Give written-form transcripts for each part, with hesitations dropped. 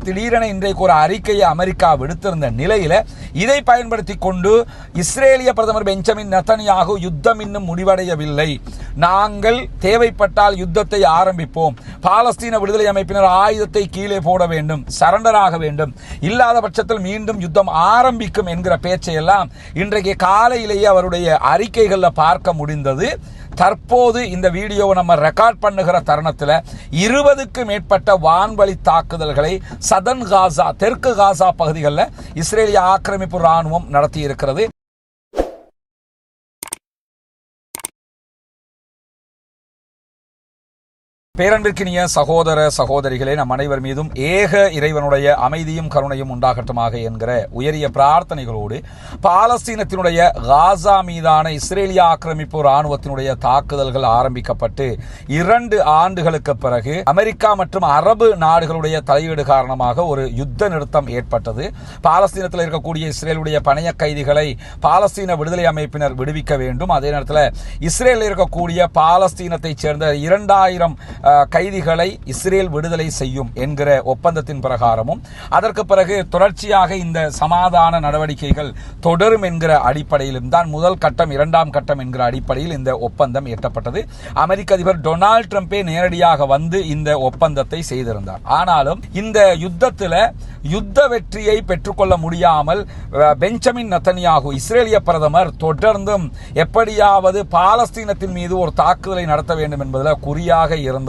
திடீரென இன்றைக்கு ஒரு அறிக்கையை அமெரிக்கா விடுத்திருந்த நிலையில இதை பயன்படுத்தி கொண்டு இஸ்ரேலிய பிரதமர் பெஞ்சமின் நெதன்யாகு யுத்தம் இன்னும் முடிவடையவில்லை, நாங்கள் தேவைப்பட்டால் யுத்தத்தை ஆரம்பிப்போம், பாலஸ்தீன விடுதலை அமைப்பினர் ஆயுதத்தை கீழே போட வேண்டும், சரண்டர் ஆக வேண்டும், இல்லாத பட்சத்தில் மீண்டும் யுத்தம் ஆரம்பிக்கும் என்கிற பேச்சையெல்லாம் இன்றைக்கு காலையிலேயே அவருடைய அறிக்கைகளில் பார்க்க முடிந்தது. தற்போது இந்த வீடியோவை நம்ம ரெக்கார்ட் பண்ணுகிற தருணத்தில் 20க்கும் மேற்பட்ட வான்வழி தாக்குதல்களை சதன் காசா, தெற்கு காசா பகுதிகளில் இஸ்ரேலிய ஆக்கிரமிப்பு ராணுவம் நடத்தி இருக்கிறது. பேரன்பிற்கினிய சகோதர சகோதரிகளே, நம் அனைவர் மீதும் ஏக இறைவனுடைய அமைதியும் கருணையும் உண்டாகட்டுமாக என்கிற உயரிய பிரார்த்தனைகளோடு பாலஸ்தீனத்தினுடைய காசா மீதான இஸ்ரேலிய ஆக்கிரமிப்பு ராணுவத்தினுடைய தாக்குதல்கள் ஆரம்பிக்கப்பட்டு 2 ஆண்டுகளுக்கு பிறகு அமெரிக்கா மற்றும் அரபு நாடுகளுடைய தலையீடு காரணமாக ஒரு யுத்த நிறுத்தம் ஏற்பட்டது. பாலஸ்தீனத்தில் இருக்கக்கூடிய இஸ்ரேலுடைய பணைய கைதிகளை பாலஸ்தீன விடுதலை அமைப்பினர் விடுவிக்க வேண்டும். அதே நேரத்தில் இஸ்ரேலில் இருக்கக்கூடிய பாலஸ்தீனத்தைச் சேர்ந்த 2000 கைதிகளை இஸ்ரேல் விடுதலை செய்யும் என்கிற ஒப்பந்தத்தின் பிரகாரமும் அதற்கு பிறகு தொடர்ச்சியாக இந்த சமாதான நடவடிக்கைகள் தொடரும் என்கிற அடிப்படையிலும் தான் முதல் கட்டம் 2ஆம் கட்டம் என்கிற அடிப்படையில் இந்த ஒப்பந்தம் எட்டப்பட்டது. அமெரிக்க அதிபர் டொனால்ட் ட்ரம்பே நேரடியாக வந்து இந்த ஒப்பந்தத்தை செய்திருந்தார். ஆனாலும் இந்த யுத்தத்தில் யுத்த வெற்றியை பெற்றுக்கொள்ள முடியாமல் பெஞ்சமின் நெதன்யாகு இஸ்ரேலிய பிரதமர் தொடர்ந்தும் எப்படியாவது பாலஸ்தீனத்தின் மீது ஒரு தாக்குதலை நடத்த வேண்டும் என்பதில் குறியாக இருந்தார்.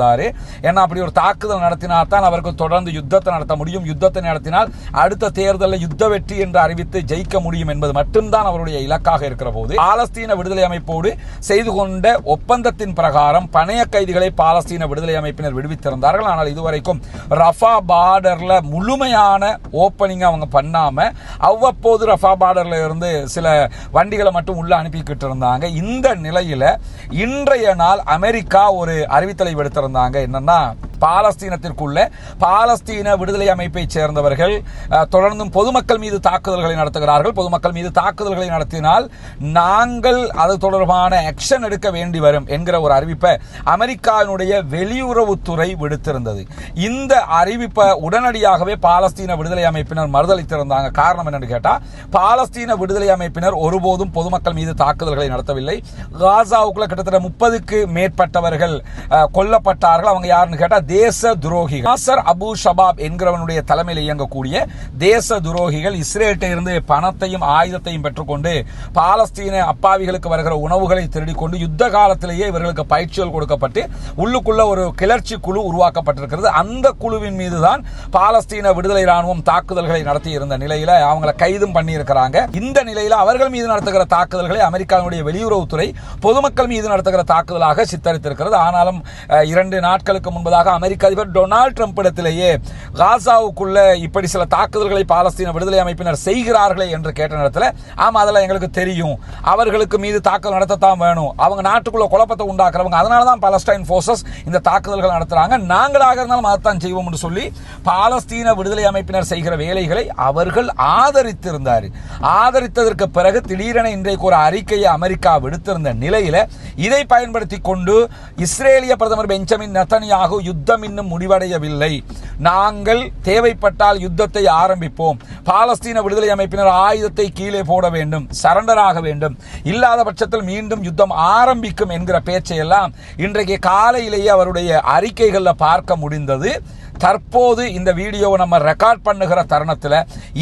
ஏன்னா அப்படி ஒரு தாக்குதல் நடத்தினால் தான் அவருக்கு தொடர்ந்து யுத்தத்தை நடத்த முடியும். யுத்தத்தை நடத்தினால் அடுத்த தேர்தலில் யுத்த வெற்றி என்று அறிவித்து ஜெயிக்க முடியும் என்பது மட்டும்தான் அவருடைய இலக்காக இருக்கிற போது பாலஸ்தீன விடுதலை அமைப்போடு செய்து கொண்ட ஒப்பந்தத்தின் பிரகாரம் பணைய கைதிகளை பாலஸ்தீன விடுதலை அமைப்பினர் விடுவித்திருந்தார்கள். ஆனால் இதுவரைக்கும் ரஃபா பார்டர்ல முழுமையான ஓப்பனிங் அவங்க பண்ணாம அவ்வப்போது ரஃபா பார்டர்ல இருந்து சில வண்டிகளை மட்டும் உள்ள அனுப்பிக்கிட்டு இருந்தாங்க. இந்த நிலையில இன்றைய நாள் அமெரிக்கா ஒரு அறிவித்தலை விடுத்திருந்தாங்க. என்னன்னா, பாலஸ்தீனத்திற்குள்ள பாலஸ்தீன விடுதலை அமைப்பை சேர்ந்தவர்கள் தொடர்ந்தும் பொதுமக்கள் மீது தாக்குதல்களை நடத்துகிறார்கள். பொதுமக்கள் மீது தாக்குதல்களை நடத்தினால் நாங்கள் அது தொடர்பான ஆக்ஷன் எடுக்க வேண்டி வரும் என்கிற ஒரு அறிவிப்பை அமெரிக்காவினுடைய வெளியுறவுத்துறை விடுத்திருந்தது. இந்த அறிவிப்பை உடனடியாகவே பாலஸ்தீன விடுதலை அமைப்பினர் மறுதளித்திருந்தாங்க. காரணம் என்னன்னு கேட்டா, பாலஸ்தீன விடுதலை அமைப்பினர் ஒருபோதும் பொதுமக்கள் மீது தாக்குதல்களை நடத்தவில்லை. காசாவுக்குள்ள கிட்டத்தட்ட 30க்கு மேற்பட்டவர்கள் கொல்லப்பட்டார்கள். அவங்க யாருன்னு கேட்டா தேச துரோகிகள். நாசர் அபு ஷபாப் என்கிறவனுடைய தலைமையில் இயங்கக்கூடிய தேச துரோகிகள் இஸ்ரேலிட்ட இருந்து பணத்தையும் ஆயுதத்தையும் பெற்றுக்கொண்டு பாலஸ்தீன அப்பாவிகளுக்கு வருகிற உணவுகளை திருடிக்கொண்டு யுத்த காலத்திலேயே இவர்களுக்கு பயிற்சிகள் கொடுக்கப்பட்டு உள்ளுக்குள்ள ஒரு கிளர்ச்சி குழு உருவாக்கப்பட்டிருக்கிறது. அந்த குழுவின் மீதுதான் பாலஸ்தீன விடுதலை ராணுவம் தாக்குதல்களை நடத்தி இருந்த நிலையில அவங்களை கைதும் பண்ணி இருக்கிறாங்க. இந்த நிலையில அவர்கள் மீது நடத்துகிற தாக்குதல்களை அமெரிக்காவுடைய வெளியுறவுத்துறை பொதுமக்கள் மீது நடத்துகிற தாக்குதலாக சித்தரித்திருக்கிறது. ஆனாலும் 2 நாட்களுக்கு முன்பதாக அமெரிக்க அதிபர் டொனால்ட் ட்ரம்ப் இடத்திலேயே காசாவுக்குள்ள இப்படி சில தாக்குதல்களை பாலஸ்தீன விடுதலை அமைப்பினர் செய்கிறார்களே என்று கேட்ட நேரத்தில், ஆமா அதெல்லாம் எங்களுக்கு தெரியும், அவர்களுக்கு மீது தாக்குதல் நடத்தத்தான் வேணும், அவங்க நாட்டுக்குள்ள குழப்பத்தை உண்டாக்குறவங்க, அதனால தான் பாலஸ்டைன் போர்சஸ் இந்த தாக்குதல்கள் நடத்துறாங்க, நாங்களாக இருந்தாலும் அதைத்தான் செய்வோம் என்று சொல்லி பாலஸ்தீன விடுதலை அமைப்பினர் செய்கிற வேலைகளை அவர்கள் ஆதரித்திருந்தார். ஆதரித்ததற்கு பிறகு திடீரென இன்றைக்கு ஒரு அறிக்கையை அமெரிக்கா விடுத்திருந்த நிலையில இதை பயன்படுத்தி கொண்டு இஸ்ரேலிய பிரதமர் பெஞ்சமின் நெதன்யாகு யுத்தம் இன்னும் முடிவடையவில்லை, நாங்கள் தேவைப்பட்டால் யுத்தத்தை ஆரம்பிப்போம், பாலஸ்தீன விடுதலை அமைப்பினர் ஆயுதத்தை கீழே போட வேண்டும், சரண்டர் ஆக வேண்டும், இல்லாத பட்சத்தில் மீண்டும் யுத்தம் ஆரம்பிக்கும் என்கிற பேச்சையெல்லாம் இன்றைக்கு காலையிலேயே அவருடைய அறிக்கைகளில் பார்க்க முடிந்தது. தற்போது இந்த வீடியோவை நம்ம ரெக்கார்ட் பண்ணுகிற தருணத்தில்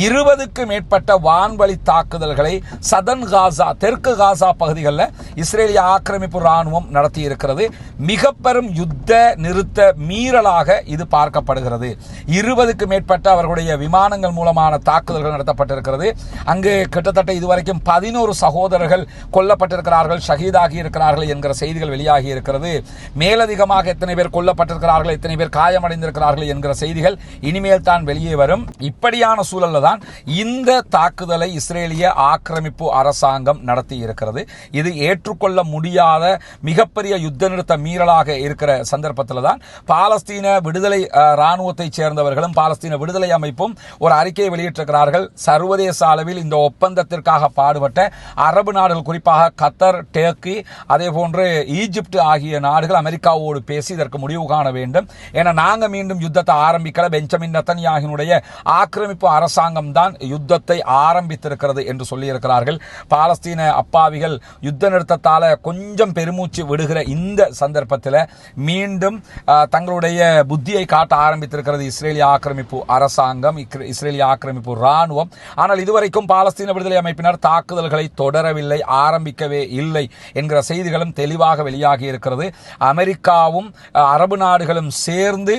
20க்கும் மேற்பட்ட வான்வழி தாக்குதல்களை சதன் காசா, தெற்கு காசா பகுதிகளில் இஸ்ரேலிய ஆக்கிரமிப்பு ராணுவம் நடத்தி இருக்கிறது. மிக பெரும் யுத்த நிறுத்த மீறலாக இது பார்க்கப்படுகிறது. 20க்கும் மேற்பட்ட அவர்களுடைய விமானங்கள் மூலமான தாக்குதல்கள் நடத்தப்பட்டிருக்கிறது. அங்கு கிட்டத்தட்ட இதுவரைக்கும் 11 சகோதரர்கள் கொல்லப்பட்டிருக்கிறார்கள், ஷஹீதாகி இருக்கிறார்கள் என்கிற செய்திகள் வெளியாகி இருக்கிறது. மேலதிகமாக எத்தனை பேர் கொல்லப்பட்டிருக்கிறார்கள், எத்தனை பேர் காயமடைந்திருக்கிறார்கள் என்கிற செய்திகள் இனிமேல் தான் வெளியே வரும். இப்படியான சூழல்ல தான் இந்த தாக்குதலை இஸ்ரேலிய ஆக்கிரமிப்பு அரசாங்கம் நடத்தி இருக்கிறது. இது ஏற்றுக்கொள்ள முடியாத மிகப்பெரிய யுத்த நிறுத்த மீறலாக இருக்கிற சந்தர்ப்பத்தில் தான் பாலஸ்தீன விடுதலை ராணுவத்தை சேர்ந்தவர்களும் பாலஸ்தீன விடுதலை அமைப்பும் ஒரு அறிக்கையை வெளியிட்டிருக்கிறார்கள். சர்வதேச அளவில் இந்த ஒப்பந்தத்திற்காக பாடுபட்ட அரபு நாடுகள், குறிப்பாக கத்தர், டர்க்கி, அதே போன்று ஈஜிப்ட் ஆகிய நாடுகள் அமெரிக்காவோடு பேசி இதற்கு முடிவு காண வேண்டும். ஏன்னா நாங்க மீண்டும் யுத்த யுத்தத்தை ஆரம்பிக்கல. பெஞ்சமின் நெத்தன்யாஹுவினுடைய ஆக்கிரமிப்பு அரசாங்கம் தான் யுத்தத்தை ஆரம்பித்திருக்கிறது என்று சொல்லியிருக்கிறார்கள். பாலஸ்தீன அப்பாவிகள் யுத்த நிறுத்தத்தால் கொஞ்சம் பெருமூச்சு விடுகிற இந்த சந்தர்ப்பத்தில் மீண்டும் தங்களுடைய புத்தியை காட்ட ஆரம்பித்திருக்கிறது இஸ்ரேலிய ஆக்கிரமிப்பு அரசாங்கம், இஸ்ரேலிய ஆக்கிரமிப்பு இராணுவம். ஆனால் இதுவரைக்கும் பாலஸ்தீன விடுதலை அமைப்பினர் தாக்குதல்களை தொடரவில்லை, ஆரம்பிக்கவே இல்லை என்கிற செய்திகளும் தெளிவாக வெளியாகி இருக்கிறது. அமெரிக்காவும் அரபு நாடுகளும் சேர்ந்து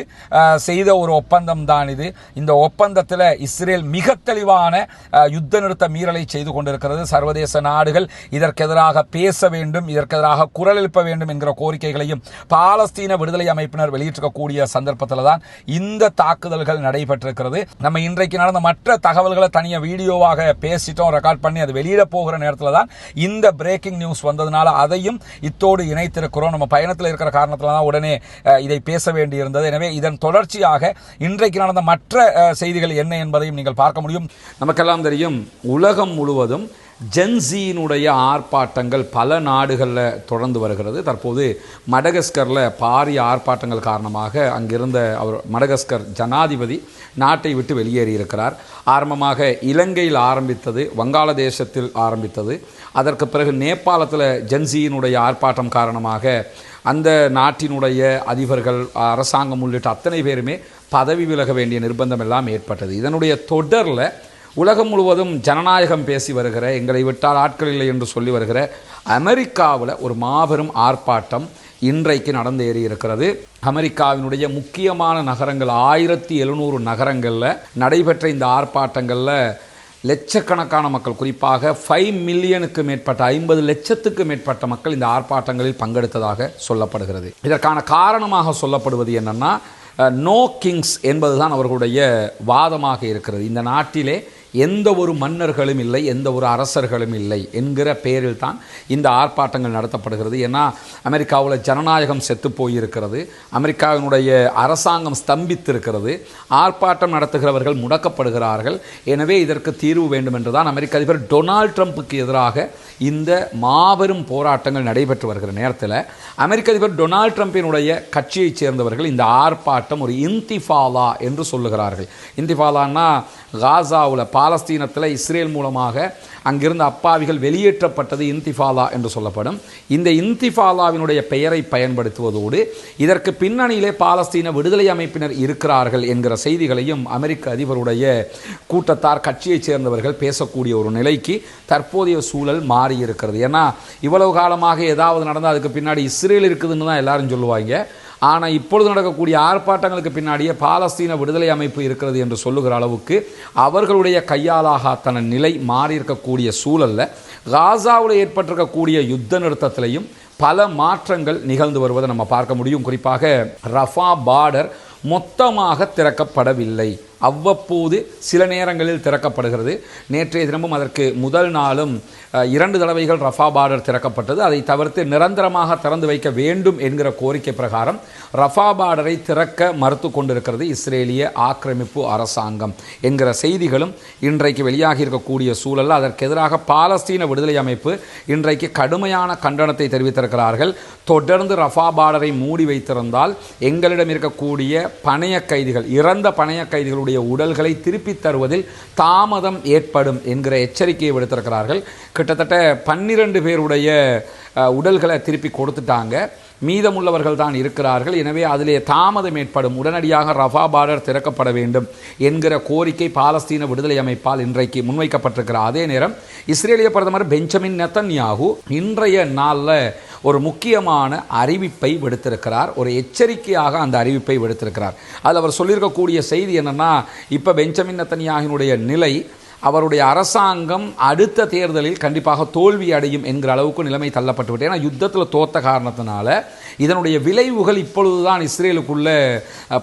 செய்த ஒரு ஒப்பந்தம் தான் இது. இந்த ஒப்பந்தத்தில் இஸ்ரேல் மிக தெளிவான யுத்த நிறுத்த மீறலை செய்து கொண்டிருக்கிறது. சர்வதேச நாடுகள் இதற்கு எதிராக பேச வேண்டும், இதற்கு எதிராக குரல் எழுப்ப வேண்டும் என்கிற கோரிக்கைகளையும் பாலஸ்தீன விடுதலை அமைப்பினர் வெளியிட்டிருக்கக்கூடிய சந்தர்ப்பத்தில் தான் இந்த தாக்குதல்கள் நடைபெற்றிருக்கிறது. நம்ம இன்றைக்கு நடந்த மற்ற தகவல்களை தனியாக வீடியோவாக பேசிட்டோம், ரெக்கார்ட் பண்ணி அது வெளியிட போகிற நேரத்தில் தான் இந்த பிரேக்கிங் நியூஸ் வந்ததுனால அதையும் இத்தோடு இணைத்திருக்கிறோம். நம்ம பயணத்தில் இருக்கிற காரணத்தில் தான் உடனே இதை பேச வேண்டியிருந்தது. எனவே இதன் தொடர்ச்சியாக இன்றைக்கு நடந்த மற்ற செய்திகள் என்ன என்பதையும் நீங்கள் பார்க்க முடியும். நமக்கெல்லாம் தெரியும், உலகம் முழுவதும் ஜென்சியினுடைய ஆர்ப்பாட்டங்கள் பல நாடுகளில் தொடர்ந்து வருகிறது. தற்போது மடகஸ்கரில் பாரிய ஆர்ப்பாட்டங்கள் காரணமாக அங்கிருந்த மடகஸ்கர் ஜனாதிபதி நாட்டை விட்டு வெளியேறியிருக்கிறார். ஆரம்பமாக இலங்கையில் ஆரம்பித்தது, வங்காளதேசத்தில் ஆரம்பித்தது, அதற்கு பிறகு நேபாளத்தில் ஜென்சியினுடைய ஆர்ப்பாட்டம் காரணமாக அந்த நாட்டினுடைய அதிபர்கள், அரசாங்கம் உள்ளிட்ட அத்தனை பேருமே பதவி விலக வேண்டிய நிர்பந்தம் எல்லாம் ஏற்பட்டது. இதனுடைய தொடரில் உலகம் முழுவதும் ஜனநாயகம் பேசி வருகிற, எங்களை விட்டால் ஆட்கள் இல்லை என்று சொல்லி வருகிற அமெரிக்காவில் ஒரு மாபெரும் ஆர்ப்பாட்டம் இன்றைக்கு நடந்தேறி இருக்கிறது. அமெரிக்காவினுடைய முக்கியமான நகரங்கள் 1700 நகரங்களில் நடைபெற்ற இந்த ஆர்ப்பாட்டங்களில் லட்சக்கணக்கான மக்கள், குறிப்பாக 5 மில்லியனுக்கு மேற்பட்ட 50 லட்சத்துக்கு மேற்பட்ட மக்கள் இந்த ஆர்ப்பாட்டங்களில் பங்கெடுத்ததாக சொல்லப்படுகிறது. இதற்கான காரணமாக சொல்லப்படுவது என்னன்னா, நோ கிங்ஸ் என்பதுதான் அவர்களுடைய வாதமாக இருக்கிறது. இந்த நாட்டிலே எந்த ஒரு மன்னர்களும் இல்லை, எந்த ஒரு அரசர்களும் இல்லை என்கிற பெயரில் தான் இந்த ஆர்ப்பாட்டங்கள் நடத்தப்படுகிறது. ஏன்னா அமெரிக்காவில் ஜனநாயகம் செத்து போயிருக்கிறது, அமெரிக்காவினுடைய அரசாங்கம் ஸ்தம்பித்திருக்கிறது, ஆர்ப்பாட்டம் நடத்துகிறவர்கள் முடக்கப்படுகிறார்கள். எனவே இதற்கு தீர்வு வேண்டும் என்று தான் அமெரிக்க அதிபர் டொனால்ட் ட்ரம்ப்புக்கு எதிராக இந்த மாபெரும் போராட்டங்கள் நடைபெற்று வருகிற நேரத்தில் அமெரிக்க அதிபர் டொனால்ட் ட்ரம்பினுடைய கட்சியைச் சேர்ந்தவர்கள் இந்த ஆர்ப்பாட்டம் ஒரு இன்திஃபாலா என்று சொல்லுகிறார்கள். இன்திஃபாலான்னா காசாவில், பாலஸ்தீனத்தில் இஸ்ரேல் மூலமாக அங்கிருந்த அப்பாவிகள் வெளியேற்றப்பட்டது இன்திஃபாலா என்று சொல்லப்படும். இந்த இன்திஃபாலாவினுடைய பெயரை பயன்படுத்துவதோடு இதற்கு பின்னணியிலே பாலஸ்தீன விடுதலை அமைப்பினர் இருக்கிறார்கள் என்கிற செய்திகளையும் அமெரிக்க அதிபருடைய கூட்டத்தார், கட்சியைச் சேர்ந்தவர்கள் பேசக்கூடிய ஒரு நிலைக்கு தற்போதைய சூழல் மாறியிருக்கிறது. ஏன்னா இவ்வளவு காலமாக ஏதாவது நடந்தால் அதுக்கு பின்னாடி இஸ்ரேல் இருக்குதுன்னு தான் எல்லாரும் சொல்லுவாங்க. ஆனால் இப்பொழுது நடக்கக்கூடிய ஆர்ப்பாட்டங்களுக்கு பின்னாடியே பாலஸ்தீன விடுதலை அமைப்பு இருக்கிறது என்று சொல்லுகிற அளவுக்கு அவர்களுடைய கையாலாகத்தன நிலை மாறியிருக்கக்கூடிய சூழலில் காசாவில் ஏற்பட்டிருக்கக்கூடிய யுத்த நிறுத்தத்திலையும் பல மாற்றங்கள் நிகழ்ந்து வருவதை நம்ம பார்க்க முடியும். குறிப்பாக ரஃபா பார்டர் மொத்தமாக திறக்கப்படவில்லை, அவ்வப்போது சில நேரங்களில் திறக்கப்படுகிறது. நேற்றைய தினமும் அதற்கு முதல் நாளும் 2 தடவைகள் ரஃபா பார்டர் திறக்கப்பட்டது. அதை தவிர்த்து நிரந்தரமாக திறந்து வைக்க வேண்டும் என்கிற கோரிக்கை பிரகாரம் ரஃபா பார்டரை திறக்க மறுத்து கொண்டிருக்கிறது இஸ்ரேலிய ஆக்கிரமிப்பு அரசாங்கம் என்கிற செய்திகளும் இன்றைக்கு வெளியாகி இருக்கக்கூடிய சூழலில் அதற்கு எதிராக பாலஸ்தீன விடுதலை அமைப்பு இன்றைக்கு கடுமையான கண்டனத்தை தெரிவித்திருக்கிறார்கள். தொடர்ந்து ரஃபா பார்டரை மூடி வைத்திருந்தால் எங்களிடம் இருக்கக்கூடிய பணைய கைதிகள், இறந்த பணைய கைதிகளுடைய உடல்களை திருப்பித் தருவதில் தாமதம் ஏற்படும் என்கிற எச்சரிக்கையை விடுத்திருக்கிறார்கள். கிட்டத்தட்ட 12 பேருடைய உடல்களை திருப்பி கொடுத்துட்டாங்க, மீதமுள்ளவர்கள் தான் இருக்கிறார்கள். எனவே அதிலே தாமதம் ஏற்படும், உடனடியாக ரஃபா பார்டர் திறக்கப்பட வேண்டும் என்கிற கோரிக்கை பாலஸ்தீன விடுதலை அமைப்பால் இன்றைக்கு முன்வைக்கப்பட்டிருக்கிறார். அதே நேரம் இஸ்ரேலிய பிரதமர் பெஞ்சமின் நெத்தன்யாஹு இன்றைய நாளில் ஒரு முக்கியமான அறிவிப்பை விடுத்திருக்கிறார், ஒரு எச்சரிக்கையாக அந்த அறிவிப்பை விடுத்திருக்கிறார். அதில் அவர் சொல்லியிருக்கக்கூடிய செய்தி என்னென்னா, இப்போ பெஞ்சமின் நெத்தன்யாஹுவினுடைய நிலை, அவருடைய அரசாங்கம் அடுத்த தேர்தலில் கண்டிப்பாக தோல்வி அடையும் என்கிற அளவுக்கு நிலைமை தள்ளப்பட்டுவிட்டு, ஏன்னா யுத்தத்தில் தோத்த காரணத்தினால இதனுடைய விளைவுகள் இப்பொழுதுதான் இஸ்ரேலுக்குள்ள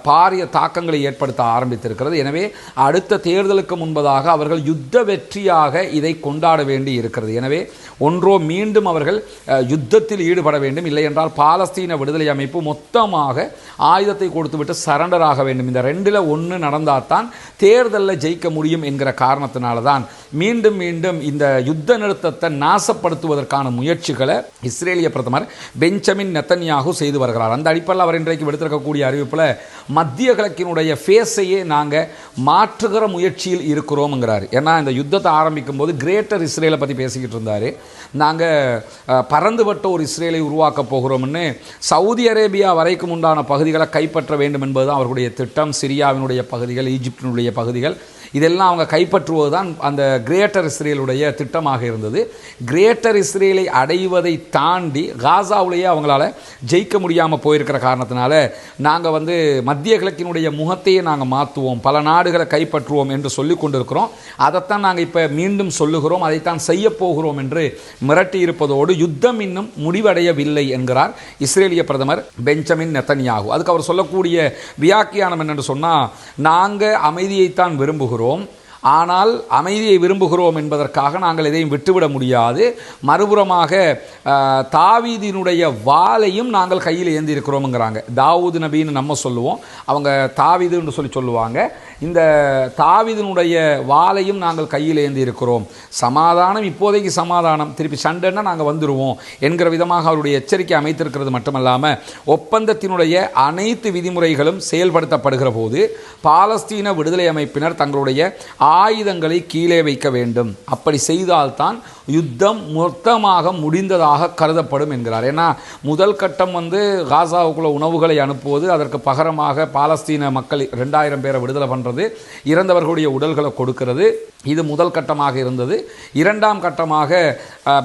பாரிய தாக்கங்களை ஏற்படுத்த ஆரம்பித்திருக்கிறது. எனவே அடுத்த தேர்தலுக்கு முன்பதாக அவர்கள் யுத்த வெற்றியாக இதை கொண்டாட வேண்டி இருக்கிறது. எனவே ஒன்றோ மீண்டும் அவர்கள் யுத்தத்தில் ஈடுபட வேண்டும், இல்லை என்றால் பாலஸ்தீன விடுதலை அமைப்பு மொத்தமாக ஆயுதத்தை கொடுத்துவிட்டு சரண்டர் ஆக வேண்டும். இந்த 2ல் 1 நடந்தால் தான் தேர்தலில் ஜெயிக்க முடியும் என்கிற காரணத்தினால தான் மீண்டும் மீண்டும் இந்த யுத்த நிறுத்தத்தை நாசப்படுத்துவதற்கான முயற்சிகளை இஸ்ரேலிய பிரதமர் பெஞ்சமின் நெத்தன்யாகு செய்து வருகிறார். அந்த அடிப்படையில் அவர் இன்றைக்கு விடுத்திருக்கக்கூடிய அறிவிப்பில் மத்திய கிழக்கினுடைய ஃபேஸையே நாங்கள் மாற்றுகிற முயற்சியில் இருக்கிறோம்ங்கிறார். ஏன்னா இந்த யுத்தத்தை ஆரம்பிக்கும் போது கிரேட்டர் இஸ்ரேலை பற்றி பேசிக்கிட்டு இருந்தார். நாங்கள் பறந்துபட்ட ஒரு இஸ்ரேலை உருவாக்க போகிறோம்னு சவுதி அரேபியா வரைக்கும் உண்டான பகுதிகளை கைப்பற்ற வேண்டும் என்பது அவர்களுடைய திட்டம். சிரியாவினுடைய பகுதிகள், ஈஜிப்டினுடைய பகுதிகள், இதெல்லாம் அவங்க கைப்பற்றுவது தான் அந்த கிரேட்டர் இஸ்ரேலுடைய திட்டமாக இருந்தது. கிரேட்டர் இஸ்ரேலை அடைவதை தாண்டி காசாவிலேயே அவங்களால ஜெயிக்க முடியாமல் போயிருக்கிற காரணத்தினால நாங்கள் மத்திய கிழக்கினுடைய முகத்தையே நாங்கள் மாற்றுவோம், பல நாடுகளை கைப்பற்றுவோம் என்று சொல்லி கொண்டிருக்கிறோம். அதைத்தான் நாங்கள் இப்போ மீண்டும் சொல்லுகிறோம், அதைத்தான் செய்ய போகிறோம் என்று மிரட்டி இருப்பதோடு யுத்தம் இன்னும் முடிவடையவில்லை என்கிறார் இஸ்ரேலிய பிரதமர் பெஞ்சமின் நெத்தன்யாகு. அதுக்கு அவர் சொல்லக்கூடிய வியாக்கியானம் என்னென்று சொன்னால், நாங்கள் அமைதியைத்தான் விரும்புகிறோம், ஆனால் அமைதியை விரும்புகிறோம் என்பதற்காக நாங்கள் எதையும் விட்டுவிட முடியாது. மறுபுறமாக தாவீதினுடைய வாளையும் நாங்கள் கையில் ஏந்தி இருக்கிறோம்ங்கிறாங்க. தாவூது நபின்னு நம்ம சொல்லுவோம், அவங்க தாவீதுன்னு சொல்லுவாங்க. இந்த தாவீதினுடைய வாளையும் நாங்கள் கையில் ஏந்தி இருக்கிறோம். சமாதானம், இப்போதைக்கு சமாதானம், திருப்பி சண்டைன்னா நாங்கள் வந்துடுவோம் என்கிற விதமாக அவருடைய எச்சரிக்கை அமைத்திருக்கிறது மட்டுமல்லாமல், ஒப்பந்தத்தினுடைய அனைத்து விதிமுறைகளும் செயல்படுத்தப்படுகிற போது பாலஸ்தீன விடுதலை அமைப்பினர் தங்களுடைய ஆயுதங்களை கீழே வைக்க வேண்டும். அப்படி செய்தால்தான் யுத்தம் மொத்தமாக முடிந்ததாக கருதப்படும் என்கிறார். ஏன்னா முதல் கட்டம் காசாவுக்குள்ள உணவுகளை அனுப்புவது, அதற்கு பகரமாக பாலஸ்தீன மக்கள் 2000 பேரை விடுதலை பண்ணுறது, இறந்தவர்களுடைய உடல்களை கொடுக்கிறது, இது முதல் கட்டமாக இருந்தது. இரண்டாம் கட்டமாக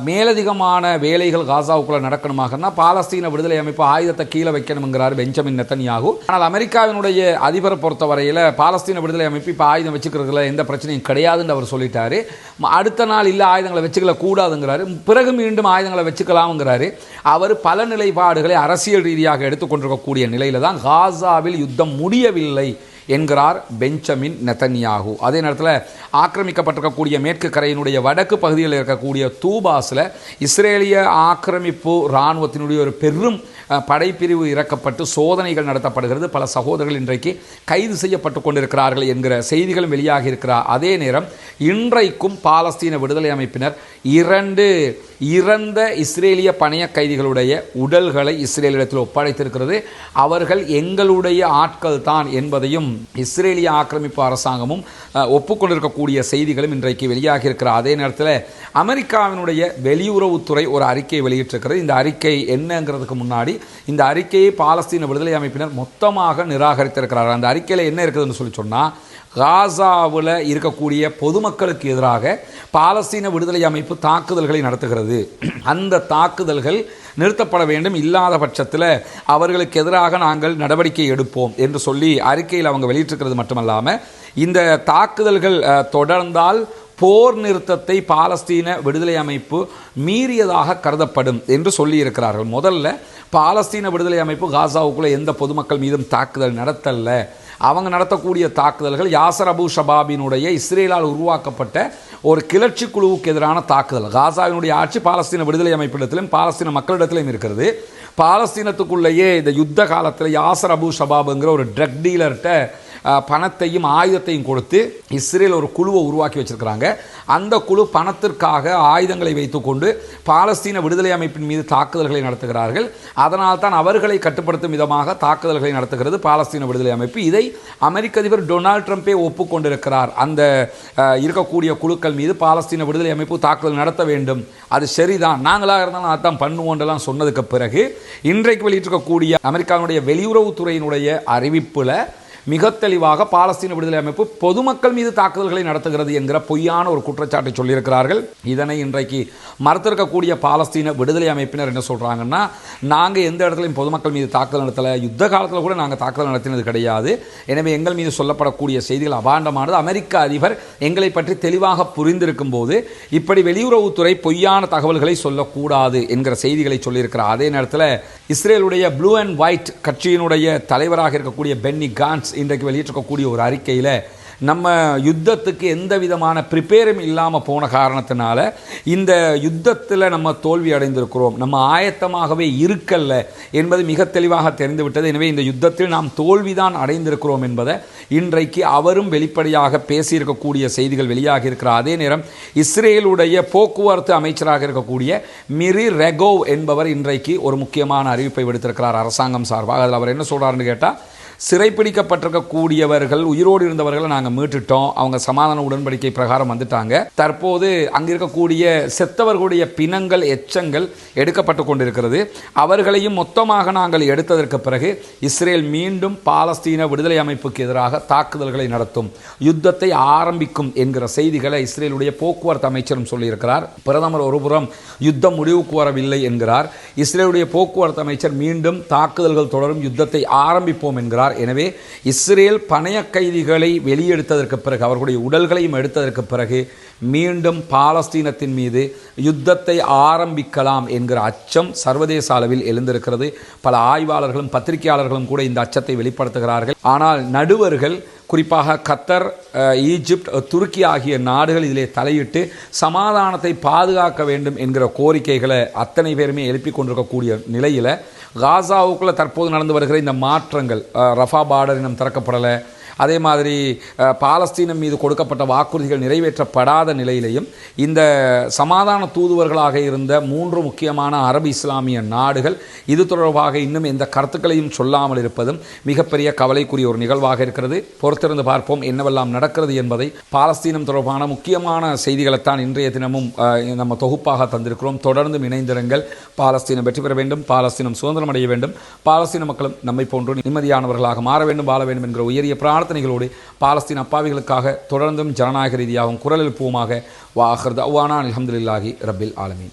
மேலதிகமான வேலைகள் காசாவுக்குள்ள நடக்கணுமாகனா பாலஸ்தீன விடுதலை அமைப்பு ஆயுதத்தை கீழே வைக்கணுங்கிறார் பெஞ்சமின் நெத்தன்யாகு. ஆனால் அமெரிக்காவினுடைய அதிபரை பொறுத்தவரையில் பாலஸ்தீன விடுதலை அமைப்பு இப்போ ஆயுதம் வச்சுக்கிறதுல எந்த பிரச்சனையும் கிடையாதுன்னு அவர் சொல்லிட்டாரு. அடுத்த நாள் இல்லை ஆயுதங்களை வச்சுக்கல கூடாதுங்கிறாரு, பிறகு மீண்டும் ஆயுதங்களை வச்சுக்கலாம்ங்கிறாரு. அவர் பல நிலைப்பாடுகளை அரசியல் ரீதியாக எடுத்துக்கொண்டிருக்கக்கூடிய நிலையில தான் காசாவில் யுத்தம் முடியவில்லை என்கிறார் பெஞ்சமின் நெத்தன்யாகு. அதே நேரத்தில் ஆக்கிரமிக்கப்பட்டிருக்கக்கூடிய மேற்கு கரையினுடைய வடக்கு பகுதியில் இருக்கக்கூடிய தூபாஸில் இஸ்ரேலிய ஆக்கிரமிப்பு இராணுவத்தினுடைய ஒரு பெரும் படைப்பிரிவு இறக்கப்பட்டு சோதனைகள் நடத்தப்படுகிறது. பல சகோதரர்கள் இன்றைக்கு கைது செய்யப்பட்டு கொண்டிருக்கிறார்கள் என்கிற செய்திகளும் வெளியாகி இருக்கிறார். அதே நேரம் இன்றைக்கும் பாலஸ்தீன விடுதலை அமைப்பினர் 2 இறந்த இஸ்ரேலிய பணைய கைதிகளுடைய உடல்களை இஸ்ரேலிடத்தில் ஒப்படைத்திருக்கிறது. அவர்கள் எங்களுடைய ஆட்கள் தான் என்பதையும் இஸ்ரேலிய ஆக்கிரமிப்பு அரசாங்கமும் ஒப்புக்கொண்டிருக்கக்கூடிய செய்திகளும் இன்றைக்கு வெளியாகி இருக்கிறார். அதே நேரத்தில் அமெரிக்காவினுடைய வெளியுறவுத்துறை ஒரு அறிக்கையை வெளியிட்டிருக்கிறது. இந்த அறிக்கை என்னங்கிறதுக்கு முன்னாடி இந்த அறிக்கையை பாலஸ்தீன விடுதலை அமைப்பினர் மொத்தமாக நிராகரித்திருக்கிறார்கள். அந்த அறிக்கையில் என்ன இருக்குதுன்னு சொன்னால், காசாவில் இருக்கக்கூடிய பொதுமக்களுக்கு எதிராக பாலஸ்தீன விடுதலை அமைப்பு தாக்குதல்களை நடத்துகிறது. அந்த தாக்குதல்கள் நிறுத்தப்பட வேண்டும், இல்லாத பட்சத்தில் அவர்களுக்கு எதிராக நாங்கள் நடவடிக்கை எடுப்போம் என்று சொல்லி அறிக்கையில் அவங்க வெளியிட்டிருக்கிறது மட்டுமல்லாமல், இந்த தாக்குதல்கள் தொடர்ந்தால் போர் நிறுத்தத்தை பாலஸ்தீன விடுதலை அமைப்பு மீறியதாக கருதப்படும் என்று சொல்லியிருக்கிறார்கள். முதல்ல பாலஸ்தீன விடுதலை அமைப்பு காசாவுக்குள்ளே எந்த பொதுமக்கள் மீதும் தாக்குதல் நடத்தல. அவங்க நடத்தக்கூடிய தாக்குதல்கள் யாசர் அபு ஷபாபினுடைய இஸ்ரேலால் உருவாக்கப்பட்ட ஒரு கிளர்ச்சி குழுவுக்கு எதிரான தாக்குதல். காசாவினுடைய ஆட்சி பாலஸ்தீன விடுதலை அமைப்பிடத்திலும் பாலஸ்தீன மக்களிடத்திலும் இருக்கிறது. பாலஸ்தீனத்துக்குள்ளேயே இந்த யுத்த காலத்தில் யாசர் அபு ஷபாபுங்கிற ஒரு ட்ரக் டீலர்கிட்ட பணத்தையும் ஆயுதத்தையும் கொடுத்து இஸ்ரேல் ஒரு குழுவை உருவாக்கி வச்சிருக்கிறாங்க. அந்த குழு பணத்திற்காக ஆயுதங்களை வைத்துக்கொண்டு பாலஸ்தீன விடுதலை அமைப்பின் மீது தாக்குதல்களை நடத்துகிறார்கள். அதனால் தான் அவர்களை கட்டுப்படுத்தும் விதமாக தாக்குதல்களை நடத்துகிறது பாலஸ்தீன விடுதலை அமைப்பு. இதை அமெரிக்க அதிபர் டொனால்ட் ட்ரம்பே ஒப்புக்கொண்டிருக்கிறார். அந்த இருக்கக்கூடிய குழுக்கள் மீது பாலஸ்தீன விடுதலை அமைப்பு தாக்குதல் நடத்த வேண்டும், அது சரிதான், நாங்களாக இருந்தாலும் அதான் பண்ணுவோன்றெல்லாம் சொன்னதுக்கு பிறகு இன்றைக்கு வெளியிட்டிருக்கக்கூடிய அமெரிக்காவுடைய வெளியுறவுத்துறையினுடைய அறிவிப்பில் மிக தெளிவாக பாலஸ்தீன விடுதலை அமைப்பு பொதுமக்கள் மீது தாக்குதல்களை நடத்துகிறது என்கிற பொய்யான ஒரு குற்றச்சாட்டை சொல்லியிருக்கிறார்கள். இதனை இன்றைக்கு மறுத்திருக்கக்கூடிய பாலஸ்தீன விடுதலை அமைப்பினர் என்ன சொல்கிறாங்கன்னா, நாங்கள் எந்த இடத்துலையும் பொதுமக்கள் மீது தாக்குதல் நடத்தலை, யுத்த காலத்தில் கூட நாங்கள் தாக்குதல் நடத்தினது கிடையாது, எனவே எங்கள் மீது சொல்லப்படக்கூடிய செய்திகள் அபாண்டமானது, அமெரிக்க அதிபர் எங்களை பற்றி தெளிவாக புரிந்திருக்கும் போது இப்படி வெளியுறவுத்துறை பொய்யான தகவல்களை சொல்லக்கூடாது என்கிற செய்திகளை சொல்லியிருக்கிறார். அதே நேரத்தில் இஸ்ரேலுடைய ப்ளூ அண்ட் ஒயிட் கட்சியினுடைய தலைவராக இருக்கக்கூடிய பென்னி கான்ட்ஸ் இன்றைக்கு வெளியிட்டிருக்கக்கூடிய ஒரு அறிக்கையில், நம்ம யுத்தத்துக்கு எந்த விதமான ப்ரிப்பேரும் இல்லாமல் போன காரணத்தினால இந்த யுத்தத்தில் நம்ம தோல்வி அடைந்திருக்கிறோம், நம்ம ஆயத்தமாகவே இருக்கல்ல என்பது மிக தெளிவாக தெரிந்துவிட்டது. எனவே இந்த யுத்தத்தில் நாம் தோல்விதான் அடைந்திருக்கிறோம் என்பதை இன்றைக்கு அவரும் வெளிப்படையாக பேசியிருக்கக்கூடிய செய்திகள் வெளியாகி இருக்கிற அதே நேரம் இஸ்ரேலுடைய போக்குவரத்து அமைச்சராக இருக்கக்கூடிய மிரி ரெகோவ் என்பவர் இன்றைக்கு ஒரு முக்கியமான அறிவிப்பை விடுத்திருக்கிறார் அரசாங்கம் சார்பாக. அதில் அவர் என்ன சொல்றாருன்னு கேட்டால், சிறைப்பிடிக்கப்பட்டிருக்கக்கூடியவர்கள் உயிரோடு இருந்தவர்களை நாங்கள் மீட்டுட்டோம், அவங்க சமாதான உடன்படிக்கை பிரகாரம் வந்துட்டாங்க. தற்போது அங்கே இருக்கக்கூடிய செத்தவர்களுடைய பிணங்கள் எச்சங்கள் எடுக்கப்பட்டு கொண்டிருக்கிறது. அவர்களையும் மொத்தமாக நாங்கள் எடுத்ததற்கு பிறகு இஸ்ரேல் மீண்டும் பாலஸ்தீன விடுதலை அமைப்புக்கு எதிராக தாக்குதல்களை நடத்தும், யுத்தத்தை ஆரம்பிக்கும் என்கிற செய்திகளை இஸ்ரேலுடைய போக்குவரத்து அமைச்சரும் சொல்லியிருக்கிறார். பிரதமர் ஒருபுறம் யுத்தம் முடிவுக்கு வரவில்லை என்கிறார், இஸ்ரேலுடைய போக்குவரத்து அமைச்சர் மீண்டும் தாக்குதல்கள் தொடரும், யுத்தத்தை ஆரம்பிப்போம் என்கிறார். எனவே இஸ்ரேல் பணைய கைதிகளை வெளியெடுத்ததற்கு பிறகு, அவர்களுடைய உடல்களையும் எடுத்ததற்கு பிறகு மீண்டும் பாலஸ்தீனத்தின் மீது யுத்தத்தை ஆரம்பிக்கலாம் என்கிற அச்சம் சர்வதேச அளவில் எழுந்திருக்கிறது. பல ஆய்வாளர்களும் பத்திரிகையாளர்களும் கூட இந்த அச்சத்தை வெளிப்படுத்துகிறார்கள். ஆனால் நடுவர்கள், குறிப்பாக கத்தர், ஈஜிப்ட், துருக்கி ஆகிய நாடுகள் இதிலே தலையிட்டு சமாதானத்தை பாதுகாக்க வேண்டும் என்கிற கோரிக்கைகளை அத்தனை பேருமே எழுப்பிக் கொண்டிருக்கக்கூடிய நிலையில் காசாவுக்குள்ளே தற்போது நடந்து வருகிற இந்த மாற்றங்கள், ரஃபா பார்டர் இன்னும் திறக்கப்படலை, அதே மாதிரி பாலஸ்தீனம் மீது கொடுக்கப்பட்ட வாக்குறுதிகள் நிறைவேற்றப்படாத நிலையிலையும் இந்த சமாதான தூதுவர்களாக இருந்த 3 முக்கியமான அரபு இஸ்லாமிய நாடுகள் இது தொடர்பாக இன்னும் எந்த கருத்துக்களையும் சொல்லாமல் இருப்பதும் மிகப்பெரிய கவலைக்குரிய ஒரு நிகழ்வாக இருக்கிறது. பொறுத்திருந்து பார்ப்போம் என்னவெல்லாம் நடக்கிறது என்பதை. பாலஸ்தீனம் தொடர்பான முக்கியமான செய்திகளைத்தான் இன்றைய தினமும் நம்ம தொகுப்பாக தந்திருக்கிறோம். தொடர்ந்து இணைந்திருங்கள். பாலஸ்தீனம் வெற்றி பெற வேண்டும், பாலஸ்தீனம் சுதந்திரம் அடைய வேண்டும், பாலஸ்தீன மக்களும் நம்மை போன்று நிம்மதியானவர்களாக மாற வேண்டும், வாழ வேண்டும் என்கிற உயரிய பிரார்த்தனைகளோடு பாலஸ்தீன அப்பாவிகளுக்காக தொடர்ந்தும் ஜனநாயக ரீதியாகவும் குரல் எழுப்புவோமாக. வாஹிர் தஅவானா அல்ஹம்துலில்லாஹி ரப்பில் ஆலமீன்.